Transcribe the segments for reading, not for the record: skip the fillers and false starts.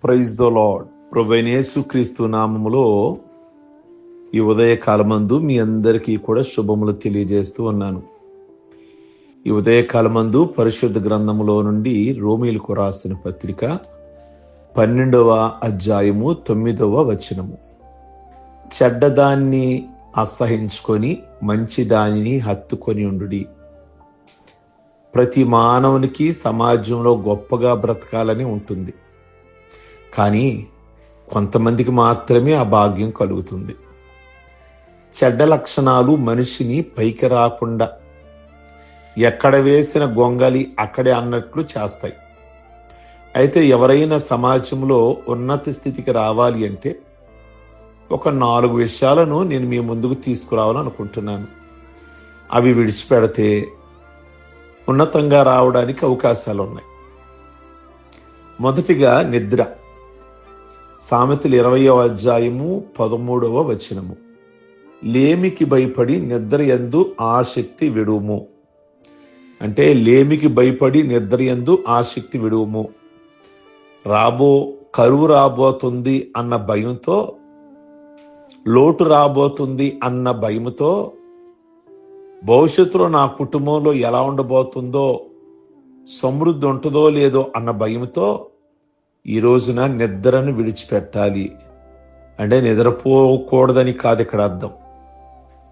Praise the lord. ప్రభువైన యేసుక్రీస్తు నామములో ఈ ఉదయకాలమందు మీ అందరికీ కూడా శుభములు తెలియజేస్తూ ఉన్నాను. ఈ ఉదయకాలమందు పరిశుద్ధ గ్రంథములో నుండి రోమీలకు రాసిన పత్రిక 12వ అధ్యాయము 9వ వచనము. చెడ్డదాన్ని అసహించుకొని మంచి దానిని హత్తుకొని ఉండుడి. ప్రతి మానవునికి సమాజంలో గొప్పగా బ్రతకాలని ఉంటుంది, కానీ కొంతమందికి మాత్రమే ఆ భాగ్యం కలుగుతుంది. చెడ్డ లక్షణాలు మనిషిని పైకి రాకుండా ఎక్కడ వేసిన గొంగలి అక్కడే అన్నట్లు చేస్తాయి. అయితే ఎవరైనా సమాజంలో ఉన్నత స్థితికి రావాలి అంటే ఒక 4 విషయాలను నేను మీ ముందుకు తీసుకురావాలనుకుంటున్నాను. అవి విడిచిపెడితే ఉన్నతంగా రావడానికి అవకాశాలు ఉన్నాయి. మొదటిగా నిద్ర. సామెతలు 20వ అధ్యాయము 13వ వచనము. లేమికి భయపడి నిద్ర యందు ఆసక్తి విడుము. అంటే లేమికి భయపడి నిద్ర యందు ఆసక్తి విడుము. కరువు రాబోతుంది అన్న భయంతో, లోటు రాబోతుంది అన్న భయంతో, భవిష్యత్తులో నా కుటుంబంలో ఎలా ఉండబోతుందో, సమృద్ధి ఉంటుందో లేదో అన్న భయంతో ఈ రోజున నిద్రను విడిచిపెట్టాలి. అంటే నిద్రపోకూడదని కాదు ఇక్కడ అర్థం.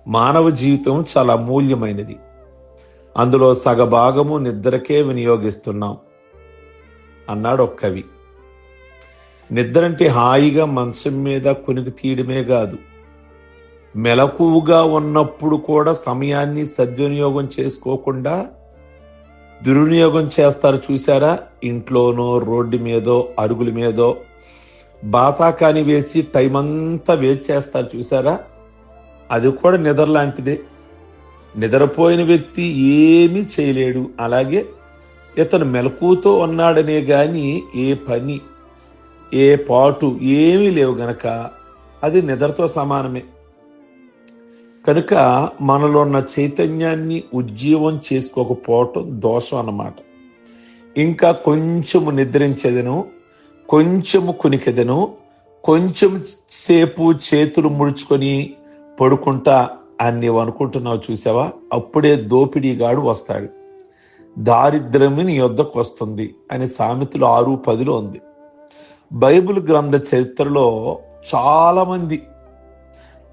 మానవ జీవితం చాలా అమూల్యమైనది. అందులో సగభాగము నిద్రకే వినియోగిస్తున్నాం అన్నాడు ఒక కవి. నిద్ర అంటే హాయిగా మంచం మీద కునికి తీయడమే కాదు, మెలకువగా ఉన్నప్పుడు కూడా సమయాన్ని సద్వినియోగం చేసుకోకుండా దుర్వినియోగం చేస్తారు. చూసారా? ఇంట్లోనో రోడ్డు మీదో అరుగుల మీదో బాతాకాని వేసి టైం అంతా వేస్ట్ చేస్తారు. చూసారా? అది కూడా నిద్ర లాంటిదే. నిద్రపోయిన వ్యక్తి ఏమీ చేయలేడు. అలాగే ఇతను మెలకువతో ఉన్నాడనే గాని ఏ పని ఏ పాటు ఏమీ లేవు గనక అది నిద్రతో సమానమే. కనుక మనలో ఉన్న చైతన్యాన్ని ఉజ్జీవం చేసుకోకపోవటం దోషం అన్నమాట. ఇంకా కొంచెము నిద్రించేదను, కొంచెము కునికెదను, కొంచెం సేపు చేతులు ముడుచుకొని పడుకుంటా అని నీవు అనుకుంటున్నావు. చూసావా? అప్పుడే దోపిడీగాడు వస్తాడు. దారిద్ర్యము నీ యొద్దకు వస్తుంది అని సామెతలు 6:10 ఉంది. బైబిల్ గ్రంథ చరిత్రలో చాలా మంది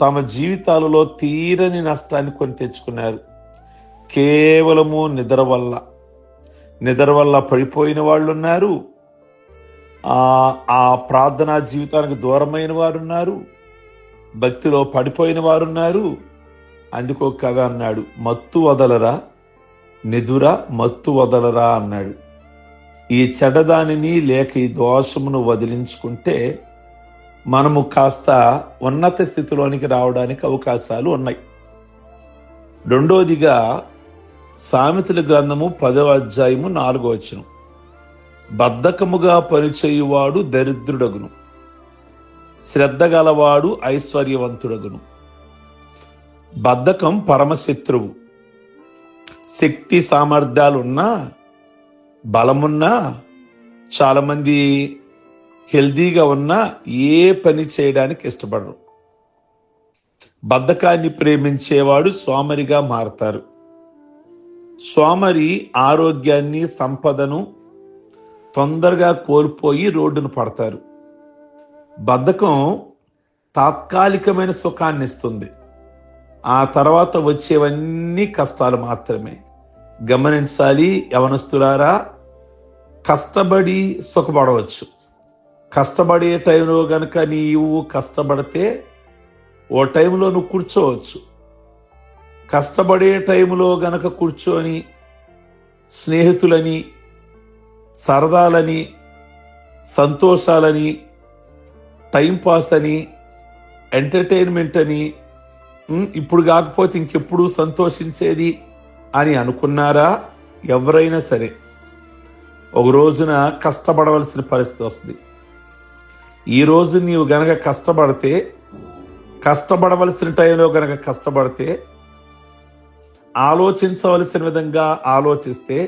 తమ జీవితాలలో తీరని నష్టాన్ని కొని తెచ్చుకున్నారు. కేవలము నిద్ర వల్ల పడిపోయిన వాళ్ళు ఉన్నారు. ఆ ప్రార్థనా జీవితానికి దూరమైన వారు ఉన్నారు. భక్తిలో పడిపోయిన వారున్నారు. అందుకో కవి అన్నాడు, మత్తు వదలరా నిదుర మత్తు వదలరా అన్నాడు. ఈ చెడ్డదానిని లేక ఈ దోషమును వదిలించుకుంటే మనము కాస్త ఉన్నత స్థితిలోనికి రావడానికి అవకాశాలు ఉన్నాయి. రెండోదిగా సామెతల గ్రంథము 10వ అధ్యాయము 4వ వచనం. బద్ధకముగా పనిచేయువాడు దరిద్రుడగును, శ్రద్ధ గలవాడు ఐశ్వర్యవంతుడగును. బద్ధకం పరమశత్రువు. శక్తి సామర్థ్యాలున్నా, బలమున్నా, చాలా మంది హెల్దీగా ఉన్నా ఏ పని చేయడానికి ఇష్టపడరు. బద్ధకాన్ని ప్రేమించేవాడు సోమరిగా మారతారు. సోమరి ఆరోగ్యాన్ని, సంపదను తొందరగా కోల్పోయి రోడ్డును పడతారు. బద్ధకం తాత్కాలికమైన సుఖాన్ని ఇస్తుంది. ఆ తర్వాత వచ్చేవన్నీ కష్టాలు మాత్రమే. గమనించాలి యవనస్తులారా, కష్టపడి సుఖపడవచ్చు. కష్టపడే టైంలో గనక నీవు కష్టపడితే ఓ టైంలో నువ్వు కూర్చోవచ్చు. కష్టపడే టైంలో గనక కూర్చొని స్నేహితులని, సరదాలని, సంతోషాలని, టైంపాస్ అని, ఎంటర్టైన్మెంట్ అని, ఇప్పుడు కాకపోతే ఇంకెప్పుడు సంతోషించేది అని అనుకున్నారా? ఎవరైనా సరే ఒక రోజున కష్టపడవలసిన పరిస్థితి వస్తుంది. ఈ రోజు నీవు గనక కష్టపడవలసిన టైంలో గనక కష్టపడితే, ఆలోచించవలసిన విధంగా ఆలోచిస్తే,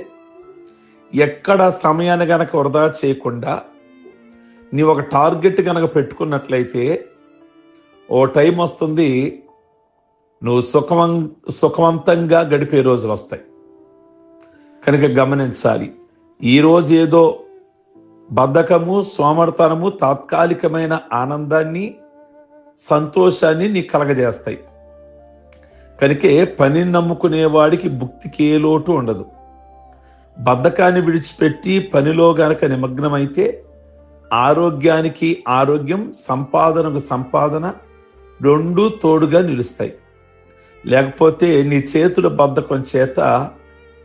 ఎక్కడ సమయాన్ని గనక వృధా చేయకుండా నీ ఒక టార్గెట్ కనుక పెట్టుకున్నట్లయితే ఓ టైం వస్తుంది, నువ్వు సుఖవంతంగా గడిపే రోజులు వస్తాయి. కనుక గమనించాలి. ఈరోజు ఏదో బద్ధకము, సోమర్తనము తాత్కాలికమైన ఆనందాన్ని, సంతోషాన్ని నీకు కలగజేస్తాయి. కనుకే పనిని నమ్ముకునేవాడికి భుక్తికి ఏ లోటు ఉండదు. బద్ధకాన్ని విడిచిపెట్టి పనిలో గనక నిమగ్నమైతే ఆరోగ్యానికి ఆరోగ్యం, సంపాదనకు సంపాదన రెండూ తోడుగా నిలుస్తాయి. లేకపోతే నీ చేతుల బద్ధకం చేత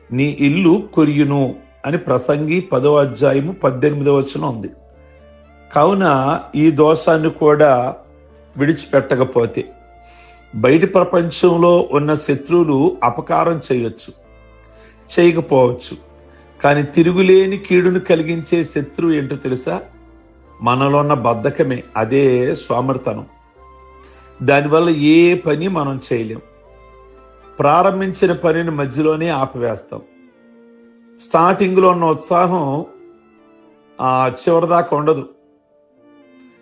నీ ఇల్లు కొరియును అని ప్రసంగి 10వ అధ్యాయము 18వ వచనం ఉంది. కావున ఈ దోషాన్ని కూడా విడిచిపెట్టకపోతే బయటి ప్రపంచంలో ఉన్న శత్రువులు అపకారం చేయకపోవచ్చు, కానీ తిరుగులేని కీడును కలిగించే శత్రువు ఏంటో తెలుసా? మనలో ఉన్న బద్ధకమే. అదే సోమరితనం. దానివల్ల ఏ పని మనం చేయలేం. ప్రారంభించిన పనిని మధ్యలోనే ఆపివేస్తాం. స్టార్టింగ్లో ఉన్న ఉత్సాహం చివరిదాకా ఉండదు.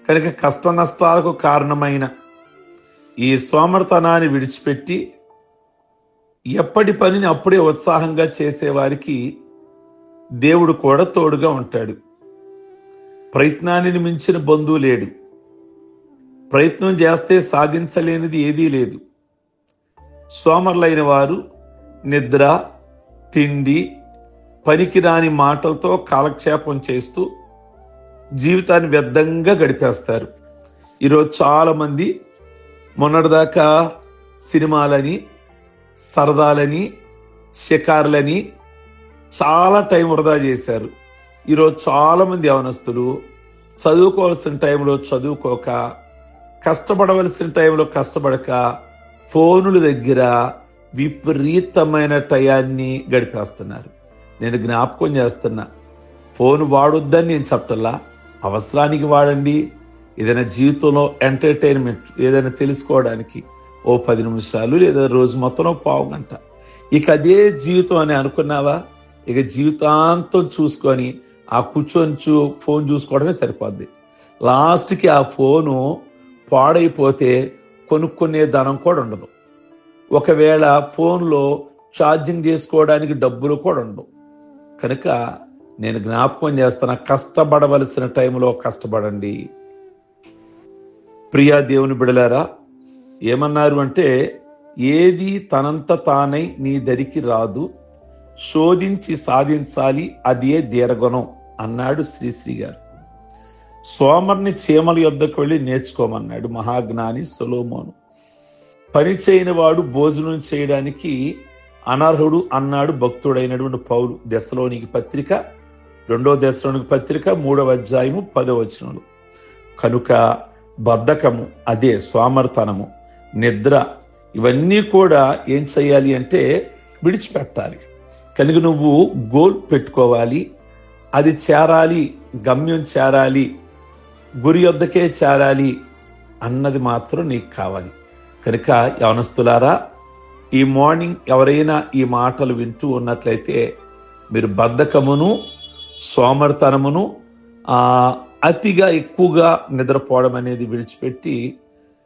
కనుక కష్ట నష్టాలకు కారణమైన ఈ సోమరితనాన్ని విడిచిపెట్టి ఎప్పటి పనిని అప్పుడే ఉత్సాహంగా చేసేవారికి దేవుడు కూడా తోడుగా ఉంటాడు. ప్రయత్నాన్ని మించిన బంధువు లేడు. ప్రయత్నం చేస్తే సాధించలేనిది ఏదీ లేదు. సోమరులైన వారు నిద్ర, తిండి, పనికిరాని మాటలతో కాలక్షేపం చేస్తూ జీవితాన్ని వ్యర్థంగా గడిపేస్తారు. ఈరోజు చాలా మంది మొన్నటిదాకా సినిమాలని, సరదాలని, షికారులని చాలా టైం వృధా చేశారు. ఈరోజు చాలా మంది యవనస్తులు చదువుకోవాల్సిన టైంలో చదువుకోక, కష్టపడవలసిన టైంలో కష్టపడక ఫోనుల దగ్గర విపరీతమైన టయాన్ని గడిపేస్తున్నారు. నేను జ్ఞాపకం చేస్తున్నా, ఫోన్ వాడొద్దని నేను చెప్పటల్లా, అవసరానికి వాడండి. ఏదైనా జీవితంలో ఎంటర్టైన్మెంట్, ఏదైనా తెలుసుకోవడానికి ఓ 10 నిమిషాలు లేదా రోజు మొత్తంలో పావు గంట. ఇక అదే జీవితం అని అనుకున్నావా? ఇక జీవితాంతం చూసుకొని ఆ కూర్చొని ఫోన్ చూసుకోవడమే సరిపోద్ది. లాస్ట్కి ఆ ఫోను పాడైపోతే కొనుక్కునే ధనం కూడా ఉండదు. ఒకవేళ ఫోన్లో ఛార్జింగ్ చేసుకోవడానికి డబ్బులు కూడా ఉండవు. కనుక నేను జ్ఞాపకం చేస్తున్నా, కష్టపడవలసిన టైంలో కష్టపడండి. ప్రియా దేవుని బిడలారా, ఏమన్నారు అంటే, ఏది తనంత తానై నీ దరికి రాదు, శోధించి సాధించాలి, అదే దీర్ఘనం అన్నాడు శ్రీశ్రీ గారు. సోమర్ని చీమల యొద్దకు వెళ్ళి నేర్చుకోమన్నాడు మహాజ్ఞాని సొలొమోను. పని చేయని వాడు భోజనం చేయడానికి అనర్హుడు అన్నాడు భక్తుడైనటువంటి పౌలు. దెస్సలోనికి పత్రిక 2వ దెస్సలోనికి పత్రిక 3వ అధ్యాయము 10వ వచనములు. కనుక బద్ధకము, అదే సోమరితనము, నిద్ర, ఇవన్నీ కూడా ఏం చేయాలి అంటే విడిచిపెట్టాలి. కనుక నువ్వు గోల్ పెట్టుకోవాలి, అది చేరాలి, గమ్యం చేరాలి, గురి వద్దకే చేరాలి అన్నది మాత్రం నీకు కావాలి. కనుక యవనస్తులారా, ఈ మార్నింగ్ ఎవరైనా ఈ మాటలు వింటూ ఉన్నట్లయితే మీరు బద్ధకమును, సోమరితనమును, అతిగా ఎక్కువగా నిద్రపోవడం అనేది విడిచిపెట్టి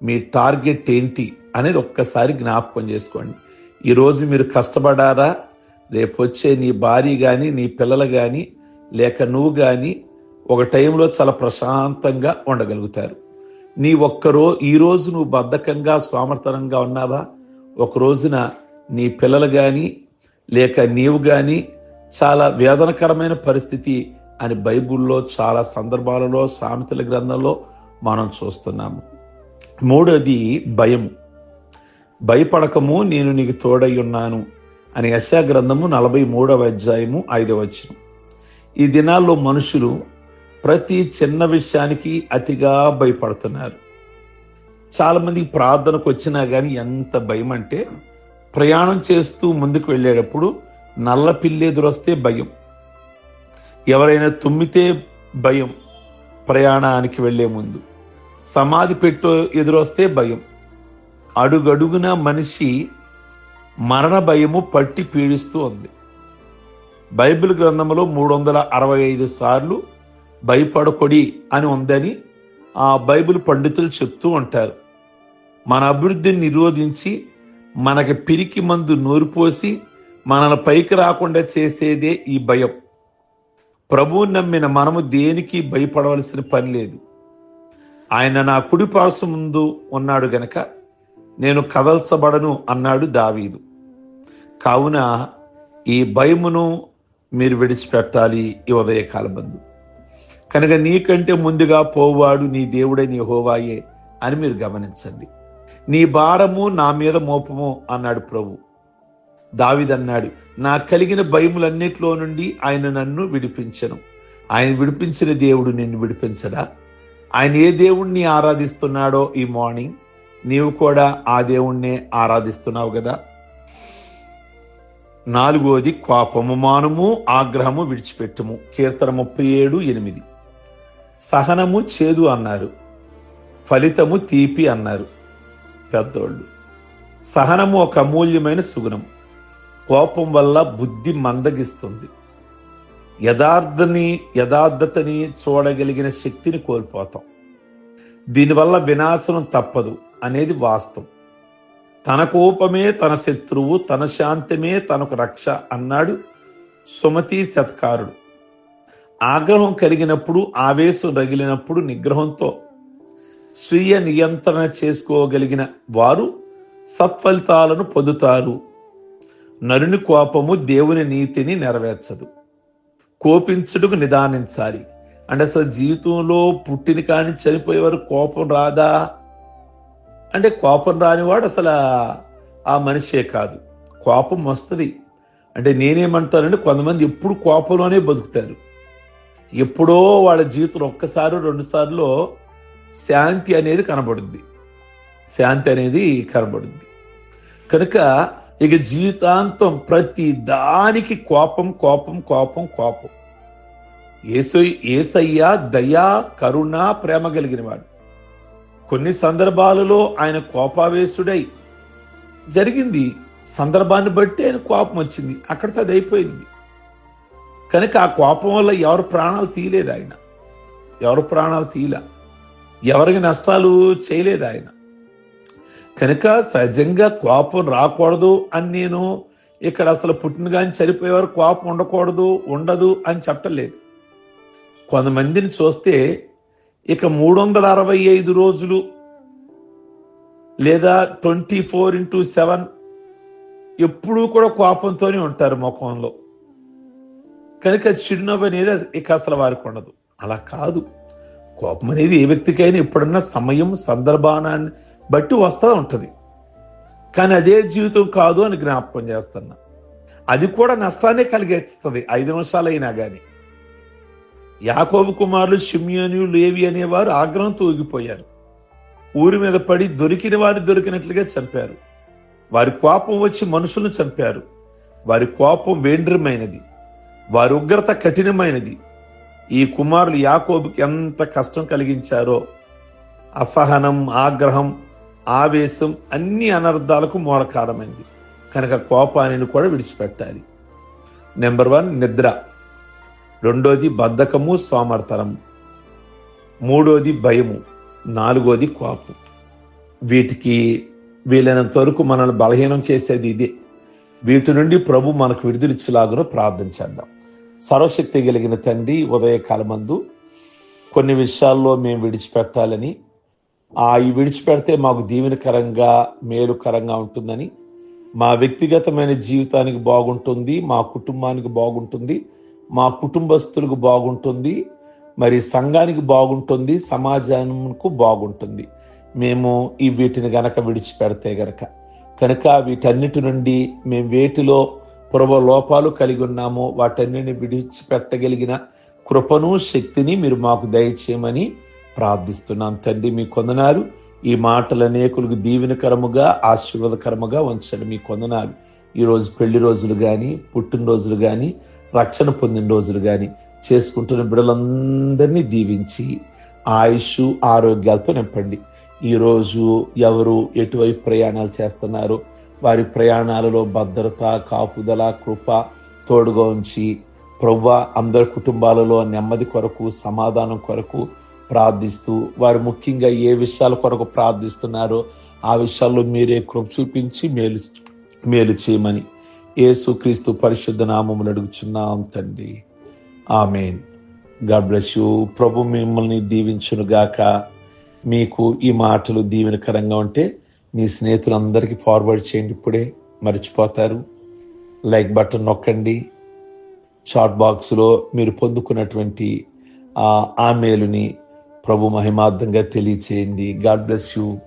మీ టార్గెట్ ఏంటి అనేది ఒక్కసారి జ్ఞాపకం చేసుకోండి. ఈరోజు మీరు కష్టపడారా? రేపు వచ్చే నీ భార్య కానీ, నీ పిల్లలు కానీ, లేక నువ్వు కానీ ఒక టైంలో చాలా ప్రశాంతంగా ఉండగలుగుతారు. ఈరోజు నువ్వు బద్ధకంగా, సోమరితనంగా ఉన్నావా? ఒక రోజున నీ పిల్లలు కానీ లేక నీవు కానీ చాలా వేదనకరమైన పరిస్థితి అని బైబుల్లో చాలా సందర్భాలలో, సామెతల గ్రంథంలో మనం చూస్తున్నాము. 3వది భయము. భయపడకము, నేను నీకు తోడై ఉన్నాను అని యెషయా గ్రంథము 43వ అధ్యాయము 5వ వచనం. ఈ దినాల్లో మనుషులు ప్రతి చిన్న విషయానికి అతిగా భయపడుతున్నారు. చాలా మందికి ప్రార్థనకు వచ్చినా కానీ ఎంత భయం అంటే, ప్రయాణం చేస్తూ ముందుకు వెళ్ళేటప్పుడు నల్ల పిల్లి ఎదురొస్తే భయం, ఎవరైనా తుమ్మితే భయం, ప్రయాణానికి వెళ్లే ముందు సమాధి పెట్టు ఎదురొస్తే భయం. అడుగడుగున మనిషి మరణ భయము పట్టి పీడిస్తూ ఉంది. బైబిల్ గ్రంథంలో 365 సార్లు భయపడకొడి అని ఉందని ఆ బైబిల్ పండితులు చెప్తూ ఉంటారు. మన అభివృద్ధిని నిరోధించి మనకి పిరికి మందు నూరిపోసి మనల్ని పైకి రాకుండా చేసేదే ఈ భయం. ప్రభువుని నమ్మిన మనము దేనికి భయపడవలసిన పని లేదు. ఆయన నా కుడి పార్శ్వం ముందు ఉన్నాడు గనక నేను కదల్చబడను అన్నాడు దావీదు. కావున ఈ భయమును మీరు విడిచిపెట్టాలి ఈ ఉదయకాలమందు. కనుక నీకంటే ముందుగా పోవాడు నీ దేవుడైన యెహోవాయే అని మీరు గమనించండి. నీ భారము నా మీద మోపము అన్నాడు ప్రభు. దావీదు అన్నాడు, నా కలిగిన భయములన్నిట్లో నుండి ఆయన నన్ను విడిపించను. ఆయన విడిపించిన దేవుడు నిన్ను విడిపించడా? ఆయన ఏ దేవుణ్ణి ఆరాధిస్తున్నాడో ఈ మార్నింగ్ నీవు కూడా ఆ దేవుణ్ణే ఆరాధిస్తున్నావు కదా. 4వది కోపము మానుము, ఆగ్రహము విడిచిపెట్టుము. కీర్తన 37:8. సహనము చేదు అన్నారు, ఫలితము తీపి అన్నారు పెద్దోళ్ళు. సహనము ఒక అమూల్యమైన సుగుణం. కోపం వల్ల బుద్ధి మందగిస్తుంది. యథార్థతని చూడగలిగిన శక్తిని కోల్పోతాం. దీనివల్ల వినాశనం తప్పదు అనేది వాస్తవం. తన కోపమే తన శత్రువు, తన శాంతమే తనకు రక్ష అన్నాడు సుమతి శతకారుడు. ఆగ్రహం కలిగినప్పుడు, ఆవేశం రగిలినప్పుడు నిగ్రహంతో స్వీయ నియంత్రణ చేసుకోగలిగిన వారు సత్ఫలితాలను పొందుతారు. నరుని కోపము దేవుని నీతిని నెరవేర్చదు. కోపించుటకు నిదానించాలి. అంటే అసలు జీవితంలో పుట్టిన కాని చనిపోయే వారు కోపం రాదా అంటే కోపం రానివాడు అసలు ఆ మనిషే కాదు. కోపం వస్తుంది అంటే నేనేమంటానంటే కొంతమంది ఎప్పుడు కోపంలోనే బతుకుతారు. ఎప్పుడో వాళ్ళ జీవితంలో ఒక్కసారి 2 సార్లు శాంతి అనేది కనబడుద్ది. కనుక ఇక జీవితాంతం ప్రతి దానికి కోపం. యేసయ్య దయా, కరుణ, ప్రేమ కలిగిన వాడు. కొన్ని సందర్భాలలో ఆయన కోపావేశుడై జరిగింది. సందర్భాన్ని బట్టి ఆయన కోపం వచ్చింది, అక్కడితో అది అయిపోయింది. కనుక ఆ కోపం వల్ల ఎవరు ప్రాణాలు తీయలేదు ఆయన. ఎవరికి నష్టాలు చేయలేదు ఆయన. కనుక సహజంగా కోపం రాకూడదు అని నేను ఇక్కడ అసలు పుట్టిన కానీ చనిపోయేవారు కోపం ఉండదు అని చెప్పలేదు. కొంతమందిని చూస్తే ఇక 365 రోజులు లేదా 24/7 ఎప్పుడూ కూడా కోపంతోనే ఉంటారు ముఖంలో. కనుక చిరునవ్వు అనేది ఇక అసలు వారికి ఉండదు. అలా కాదు. కోపం అనేది ఏ వ్యక్తికైనా ఎప్పుడన్నా సమయం, సందర్భాన్ని బట్టి వస్తూ ఉంటది. కానీ అదే జీవితం కాదు అని జ్ఞాపకం చేస్తున్నా. అది కూడా నష్టాన్ని కలిగిస్తుంది 5 నిమిషాలైనా గాని. యాకోబు కుమారులు షిమ్యోను, లేవి అనేవారు ఆగ్రహంతో ఊగిపోయారు. ఊరి మీద పడి దొరికిన వారిని దొరికినట్లుగా చంపారు. వారి కోపం వచ్చి మనుషులను చంపారు. వారి కోపం వేంద్రమైనది, వారి ఉగ్రత కఠినమైనది. ఈ కుమారులు యాకోబుకి ఎంత కష్టం కలిగించారో. అసహనం, ఆగ్రహం, ఆవేశం అన్ని అనర్థాలకు మూలకారమైంది. కనుక కోపాన్ని కూడా విడిచిపెట్టాలి. నెంబర్ 1 నిద్ర, 2వది బద్ధకము, సోమర్తనము, 3వది భయము, 4వది కోపం. వీటికి వీలైనంత వరకు మనల్ని బలహీనం చేసేది ఇదే. వీటి నుండి ప్రభు మనకు విడుదలిచ్చేలాగా ప్రార్థన చేద్దాం. సర్వశక్తి కలిగిన తండ్రి, ఉదయకాలమందు కొన్ని విషయాల్లో మేము విడిచిపెట్టాలని, ఈ విడిచిపెడితే మాకు దీవెనకరంగా, మేలుకరంగా ఉంటుందని, మా వ్యక్తిగతమైన జీవితానికి బాగుంటుంది, మా కుటుంబానికి బాగుంటుంది, మా కుటుంబస్తులకు బాగుంటుంది, మరి సంఘానికి బాగుంటుంది, సమాజానికి బాగుంటుంది మేము వీటిని గనక విడిచిపెడితే కనుక వీటన్నిటి నుండి మేము వేటిలో లోపాలు కలిగి ఉన్నామో వాటన్నిటిని విడిచిపెట్టగలిగిన కృపను, శక్తిని మీరు మాకు దయచేయమని ప్రార్థిస్తున్నాం తండ్రి. మీ కొందనాలు. ఈ మాటలు అనేకులకు దీవెనకరముగా, ఆశీర్వాదకరముగా ఉంచండి. మీ కొందనాలు. ఈరోజు పెళ్లి రోజులు కానీ, పుట్టినరోజులు కానీ, రక్షణ పొందిన రోజులు కానీ చేసుకుంటున్న బిడ్డలందరినీ దీవించి ఆయుష్, ఆరోగ్యాలతో నింపండి. ఈరోజు ఎవరు ఎటువైపు ప్రయాణాలు చేస్తున్నారో వారి ప్రయాణాలలో భద్రత, కాపుదల, కృప తోడుగా ఉంచి ప్రభువా, అందరి కుటుంబాలలో నెమ్మది కొరకు, సమాధానం కొరకు ప్రార్థిస్తూ, వారు ముఖ్యంగా ఏ విషయాల కొరకు ప్రార్థిస్తున్నారో ఆ విషయాల్లో మీరే కృప చూపించి మేలు చేయమని యేసుక్రీస్తు పరిశుద్ధ నామములో అడుగుచున్నాం తండ్రి. ఆమేన్. God bless you. ప్రభు మిమ్మల్ని దీవించును గాక. మీకు ఈ మాటలు దీవెనకరంగా ఉంటే మీ స్నేహితులందరికీ ఫార్వర్డ్ చేయండి. ఇప్పుడే మర్చిపోతారు. లైక్ బటన్ నొక్కండి. చాట్ బాక్స్లో మీరు పొందుకున్నటువంటి ఆ మేలుని ప్రభు మహిమార్థంగా తెలియచేయండి. God bless you.